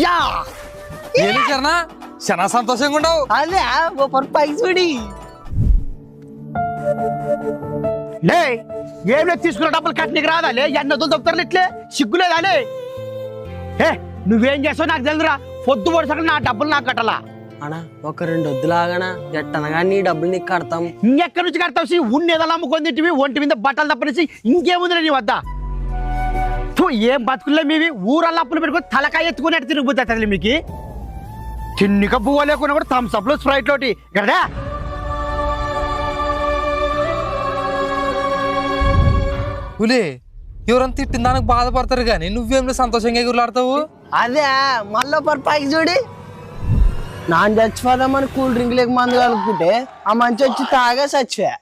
Yeah ఏంటి చరణా చాలా సంతోషంగా ఉండవు. అదే ఓ పైకి చూడి లే ఏం లేదు తీసుకున్న డబ్బులు కట్టనికి రాదాలే ఎన్నదులు దొక్కుతారు ఇట్లే సిగ్గులేదాలే. నువ్వేం చేస్తావు నాకు తెలుదురా. పొద్దు పొడిసక నా డబ్బులు నాకు కట్టాలా అన్నా ఒక 2 వద్దులాగనా ఎట్టనగా నీ డబ్బులు నీకు కడతాం. ఇంకెక్కడి నుంచి కడతావు? ఉన్నేదలా అమ్ముకొని తింటివి, ఒంటి మీద బట్టలు తప్పనిసి ఇంకేముందిరా నీ వద్ద. ఏం బతుకులే మీవి. ఊరల్లా అప్పులు పెట్టుకుని తలకాయ ఎత్తుకుని తిరుగుతుంది మీకు. చిన్నిక పువ్వు లేకుండా కూడా థమ్స్అప్లు స్ప్రైట్ లోటి కదా. పులే ఎవరైనా తిట్టిన దానికి బాధపడతారు కానీ నువ్వేం సంతోషంగా ఎగురులాడతావు. అదే మళ్ళీ పైకి చూడి నాన్న చచ్చిపోదామని కూల్ డ్రింక్ లేక మందు కలుపుకుంటే ఆ మంచి వచ్చి తాగా చచ్చివా.